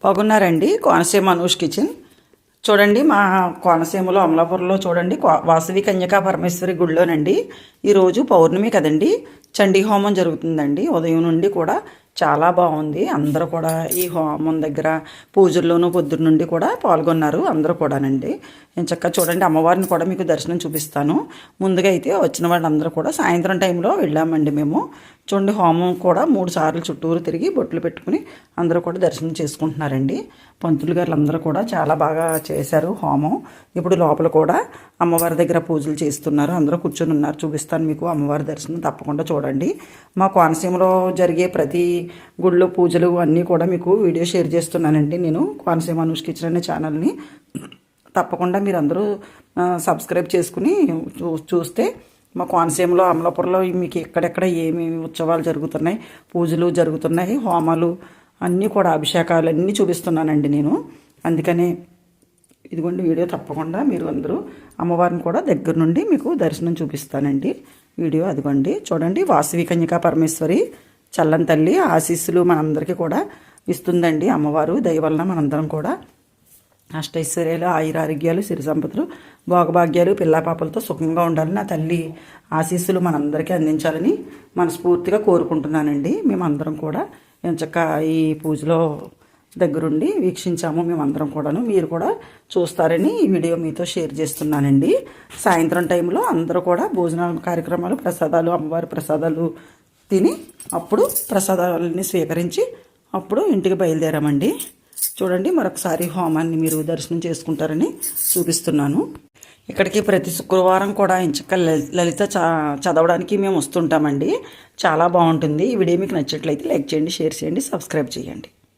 బాగున్నారండి. కోనసీమ అనూష్ కిచెన్ చూడండి. మా కోనసీమలో అమలాపురంలో చూడండి, వాసవి కన్యకా పరమేశ్వరి గుడిలోనండి ఈరోజు పౌర్ణమి కదండి, చండీ హోమం జరుగుతుందండి. ఉదయం నుండి కూడా చాలా బాగుంది. అందరూ కూడా ఈ హోమం దగ్గర పూజల్లోనూ పొద్దున్న నుండి కూడా పాల్గొన్నారు అందరూ కూడానండి. నేను చక్కగా చూడండి, అమ్మవారిని కూడా మీకు దర్శనం చూపిస్తాను. ముందుగా అయితే వచ్చిన వాళ్ళందరూ కూడా సాయంత్రం టైంలో వెళ్ళామండి మేము. చూడండి, హోమం కూడా 3 సార్లు చుట్టూరు తిరిగి బొట్లు పెట్టుకుని అందరూ కూడా దర్శనం చేసుకుంటున్నారండి. పంతులు గారు అందరూ కూడా చాలా బాగా చేశారు హోమం. ఇప్పుడు లోపల కూడా అమ్మవారి దగ్గర పూజలు చేస్తున్నారు. అందరూ కూర్చొని ఉన్నారు. చూపిస్తాను మీకు అమ్మవారి దర్శనం, తప్పకుండా చూడండి. మా కోనసీమలో జరిగే ప్రతి గుళ్ళో పూజలు అన్నీ కూడా మీకు వీడియో షేర్ చేస్తున్నానండి. నేను కోనసీమ అనూష్ కిచెన్ అనే ఛానల్ని తప్పకుండా మీరు అందరూ సబ్స్క్రైబ్ చేసుకుని చూస్తే మా కోనసీమలో అమలాపురంలో మీకు ఎక్కడెక్కడ ఏమేమి ఉత్సవాలు జరుగుతున్నాయి, పూజలు జరుగుతున్నాయి, హోమాలు అన్నీ కూడా అభిషేకాలు అన్నీ చూపిస్తున్నానండి నేను. అందుకనే ఇదిగోండి వీడియో తప్పకుండా మీరు అందరూ అమ్మవారిని కూడా దగ్గర నుండి మీకు దర్శనం చూపిస్తానండి. వీడియో అదిగోండి చూడండి. వాసవి కన్యకా పరమేశ్వరి చల్లని తల్లి ఆశీస్సులు మనందరికీ కూడా ఇస్తుందండి అమ్మవారు. దయ వలన మనందరం కూడా అష్టైశ్వర్యాలు, ఆయురారోగ్యాలు, సిరి సంపదలు, భోగభాగ్యాలు, పిల్లాపాపలతో సుఖంగా ఉండాలని నా తల్లి ఆశీస్సులు మనందరికీ అందించాలని మనస్ఫూర్తిగా కోరుకుంటున్నానండి. మేమందరం కూడా ఎంచక్కా ఈ పూజలో దగ్గరుండి వీక్షించాము మేమందరం కూడాను. మీరు కూడా చూస్తారని ఈ వీడియో మీతో షేర్ చేస్తున్నానండి. సాయంత్రం టైంలో అందరూ కూడా భోజనాల కార్యక్రమాలు, ప్రసాదాలు, అమ్మవారి ప్రసాదాలు తిని అప్పుడు ప్రసాదాలని స్వీకరించి అప్పుడు ఇంటికి బయలుదేరామండి. చూడండి, మరొకసారి హోమాన్ని మీరు దర్శనం చేసుకుంటారని చూపిస్తున్నాను. ఇక్కడికి ప్రతి శుక్రవారం కూడా ఇంచక్క లలిత చదవడానికి మేము వస్తుంటామండి. చాలా బాగుంటుంది. ఈ వీడియో మీకు నచ్చినట్లయితే లైక్ చేయండి, షేర్ చేయండి, సబ్స్క్రైబ్ చేయండి.